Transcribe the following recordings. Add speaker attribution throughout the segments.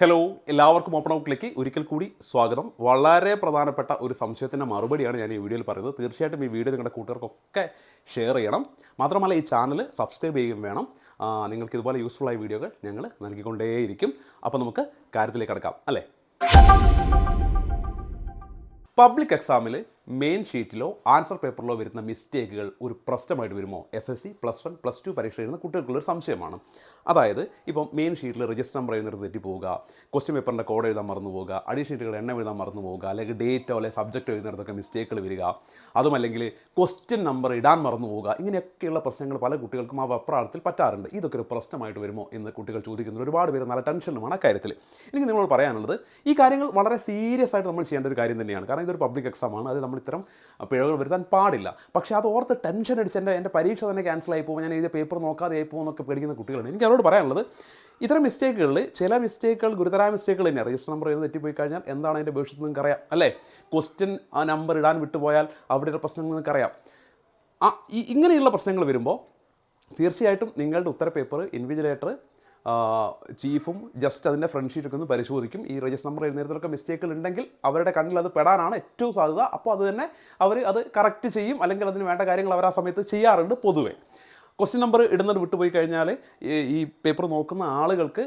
Speaker 1: Hello, എല്ലാവർക്കും open ഔട്ടിലേക്ക് ഒരിക്കൽ കൂടി സ്വാഗതം. വളരെ പ്രധാനപ്പെട്ട ഒരു സംശയത്തിൻ്റെ മറുപടിയാണ് ഞാൻ ഈ വീഡിയോയിൽ പറയുന്നത്. തീർച്ചയായിട്ടും ഈ വീഡിയോ നിങ്ങളുടെ കൂട്ടുകാർക്കൊക്കെ ഷെയർ ചെയ്യണം. മാത്രമല്ല ഈ ചാനൽ സബ്സ്ക്രൈബ് ചെയ്യുകയും വേണം. നിങ്ങൾക്ക് ഇതുപോലെ യൂസ്ഫുള്ളായ വീഡിയോകൾ ഞങ്ങൾ നൽകിക്കൊണ്ടേയിരിക്കും. അപ്പോൾ നമുക്ക് കാര്യത്തിലേക്ക് കടക്കാം അല്ലേ. പബ്ലിക് എക്സാമിൽ മെയിൻ ഷീറ്റിലോ ആൻസർ പേപ്പറിലോ വരുന്ന മിസ്റ്റേക്കുകൾ ഒരു പ്രശ്നമായിട്ട് വരുമോ? SSC +1 +2 പരീക്ഷ എഴുതുന്ന കുട്ടികൾക്കുള്ളൊരു സംശയമാണ്. അതായത് ഇപ്പം മെയിൻ ഷീറ്റിൽ രജിസ്റ്റർ നമ്പർ എഴുതുന്നിടത്ത് തെറ്റിപ്പോവുക, ക്വസ്റ്റ്യൻ പേപ്പറിൻ്റെ കോഡ് എഴുതാൻ മറന്നു പോവുക, അടി ഷീറ്റുകൾ എണ്ണം എഴുതാൻ മറന്നു പോവുക, അല്ലെങ്കിൽ ഡേറ്റോ അല്ലെങ്കിൽ സബ്ജക്റ്റ് എഴുതുന്നിടത്തൊക്കെ മിസ്റ്റേക്കുകൾ വരിക, അതുമല്ലെങ്കിൽ ക്വസ്റ്റ്യൻ നമ്പർ ഇടാൻ മറന്നു പോവുക, ഇങ്ങനെയൊക്കെയുള്ള പ്രശ്നങ്ങൾ പല കുട്ടികൾക്കും ആ വെപ്രാളത്തിൽ പറ്റാറുണ്ട്. ഇതൊക്കെ ഒരു പ്രശ്നമായിട്ട് വരുമോ എന്ന് കുട്ടികൾ ചോദിക്കുന്നത് ഒരുപാട് പേര് നല്ല ടെൻഷനുമാണ് ആ കാര്യത്തിൽ. എനിക്ക് നിങ്ങളോട് പറയാനുള്ളത്, ഈ കാര്യങ്ങൾ വളരെ സീരിയസ് ആയിട്ട് നമ്മൾ ചെയ്യേണ്ട ഒരു കാര്യം തന്നെയാണ്. കാരണം ഇതൊരു പബ്ലിക് എക്സാമാണ്, അത് നമ്മൾ ഇത്തരം പിഴവുകൾ വരുത്താൻ പാടില്ല. പക്ഷേ അത് ഓർത്ത് ടെൻഷൻ അടിച്ച് എൻ്റെ പരീക്ഷ തന്നെ ക്യാൻസൽ ആയി പോകും, ഞാൻ എഴുതിയ പേപ്പർ നോക്കാതെ ആയി പോകുമെന്നൊക്കെ പേടിക്കുന്ന കുട്ടികളുണ്ട്. എനിക്ക് അവരോട് പറയാനുള്ളത്, ഇത്തരം മിസ്റ്റേക്കുകളിൽ ചില മിസ്റ്റേക്കുകൾ ഗുരുതരമായ മിസ്റ്റേക്കുകൾ തന്നെയാണ്. രജിസ്റ്റർ നമ്പർ എഴുതി തെറ്റിപ്പോയി കഴിഞ്ഞാൽ എന്താണ് അതിൻ്റെ ഭവിഷ്യത്ത് നിങ്ങൾക്കറിയാം അല്ലേ. ക്വസ്റ്റ്യൻ ആ നമ്പർ ഇടാൻ വിട്ടുപോയാൽ അവിടെയുള്ള പ്രശ്നങ്ങൾ നിങ്ങൾക്കറിയാം. ഇങ്ങനെയുള്ള പ്രശ്നങ്ങൾ വരുമ്പോൾ തീർച്ചയായിട്ടും നിങ്ങളുടെ ഉത്തര പേപ്പർ ഇൻവിജിലേറ്റർ ചീഫും ജസ്റ്റ് അതിൻ്റെ ഫ്രണ്ട് ഷീറ്റൊക്കെ ഒന്ന് പരിശോധിക്കും. ഈ രജിസ്റ്റർ നമ്പർ എഴുതുന്നതിലൊക്കെ മിസ്റ്റേക്കുകൾ ഉണ്ടെങ്കിൽ അവരുടെ കണ്ണിൽ അത് പെടാനാണ് ഏറ്റവും സാധ്യത. അപ്പോൾ അത് തന്നെ അവർ അത് കറക്റ്റ് ചെയ്യും, അല്ലെങ്കിൽ അതിന് വേണ്ട കാര്യങ്ങൾ അവർ ആ സമയത്ത് ചെയ്യാറുണ്ട് പൊതുവേ. ക്വസ്റ്റ്യൻ നമ്പർ ഇടുന്നത് വിട്ടുപോയി കഴിഞ്ഞാൽ ഈ പേപ്പർ നോക്കുന്ന ആളുകൾക്ക്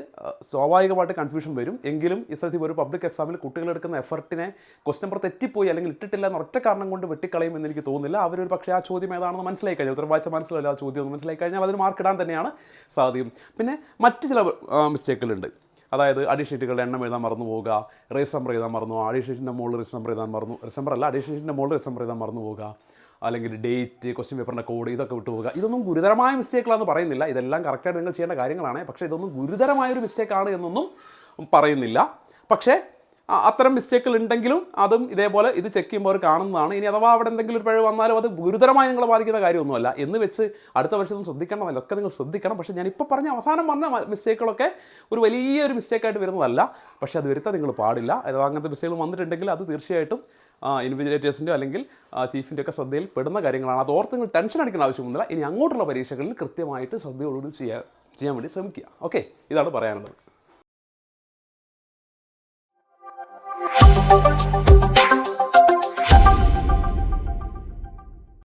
Speaker 1: സ്വാഭാവികമായിട്ട് കൺഫ്യൂഷൻ വരും. എങ്കിലും SSC ഒരു പബ്ലിക് എക്സാമിൽ കുട്ടികളെടുക്കുന്ന എഫർട്ടിനെ ക്വസ്റ്റ്യൻ നമ്പർ തെറ്റിപ്പോയി അല്ലെങ്കിൽ ഇട്ടിട്ടില്ല എന്ന ഒറ്റ കാരണം കൊണ്ട് വെട്ടിക്കളയും എന്ന് എനിക്ക് തോന്നുന്നില്ല. അവരൊരു പക്ഷേ ആ ചോദ്യം ഏതാണെന്ന് മനസ്സിലായി കഴിഞ്ഞാൽ, ഉത്തരം വായിച്ച മനസ്സിലായില്ല, ആ ചോദ്യം ഒന്ന് മനസ്സിലായി കഴിഞ്ഞാൽ അതിന് മാർക്ക് ഇടാൻ തന്നെയാണ് സാധ്യതയും. പിന്നെ മറ്റ് ചില മിസ്റ്റേക്കുകളുണ്ട്. അതായത് അടി ഷീറ്റുകളുടെ എണ്ണം എഴുതാൻ മറന്നു പോവുക, രജിസ്റ്റർ നമ്പർ എഴുതാൻ മറന്നു, അടി ഷീറ്റിൻ്റെ മുകളിൽ രജിസ്റ്റർ നമ്പർ എഴുതാൻ മറന്നു, രജിസ്റ്റർ നമ്പർ അല്ല അടി ഷീറ്റിൻ്റെ മുകളിൽ രജിസ്റ്റർ നമ്പർ എഴുതാൻ മറന്നു പോവുക, അല്ലെങ്കിൽ ഡേറ്റ്, ക്വസ്റ്റ്യൻ പേപ്പറിൻ്റെ കോഡ്, ഇതൊക്കെ വിട്ടുപോകുക. ഇതൊന്നും ഗുരുതരമായ മിസ്റ്റേക്കുകളാണെന്ന് പറയുന്നില്ല, ഇതെല്ലാം കറക്റ്റായിട്ട് നിങ്ങൾ ചെയ്യേണ്ട കാര്യങ്ങളാണ്. പക്ഷേ ഇതൊന്നും ഗുരുതരമായൊരു മിസ്റ്റേക്കാണ് എന്നൊന്നും പറയുന്നില്ല. പക്ഷേ അത്തരം മിസ്റ്റേക്കുകൾ ഉണ്ടെങ്കിലും അതും ഇതേപോലെ ഇത് ചെക്ക് ചെയ്യുമ്പോൾ അവർ കാണുന്നതാണ്. ഇനി അഥവാ അവിടെ എന്തെങ്കിലും ഒരു പിഴവ് വന്നാലും അത് ഗുരുതരമായി നിങ്ങളെ ബാധിക്കുന്ന കാര്യമൊന്നുമല്ല എന്ന് വെച്ച് അടുത്ത വർഷത്തും ശ്രദ്ധിക്കണമെന്നല്ല, ഒക്കെ നിങ്ങൾ ശ്രദ്ധിക്കണം. പക്ഷേ ഞാനിപ്പോൾ പറഞ്ഞ അവസാനം പറഞ്ഞ മിസ്റ്റേക്കുകളൊക്കെ ഒരു വലിയൊരു മിസ്റ്റേക്കായിട്ട് വരുന്നതല്ല. പക്ഷേ അത് വരുത്താൻ നിങ്ങൾ പാടില്ല. അഥവാ അങ്ങനത്തെ മിസ്റ്റേക്കുകൾ വന്നിട്ടുണ്ടെങ്കിൽ അത് തീർച്ചയായിട്ടും ഇൻവിജിലേറ്റേഴ്സിൻ്റെയോ അല്ലെങ്കിൽ ചീഫിൻ്റെ ഒക്കെ ശ്രദ്ധയിൽ പെടുന്ന കാര്യങ്ങളാണ്. അത് ഓർത്ത് നിങ്ങൾ ടെൻഷൻ അടിക്കേണ്ട ആവശ്യമൊന്നുമില്ല. ഇനി അങ്ങോട്ടുള്ള പരീക്ഷകളിൽ കൃത്യമായിട്ട് ശ്രദ്ധയോടുകൂടി ചെയ്യാൻ വേണ്ടി ശ്രമിക്കുക. ഓക്കെ, ഇതാണ് പറയാനുള്ളത്.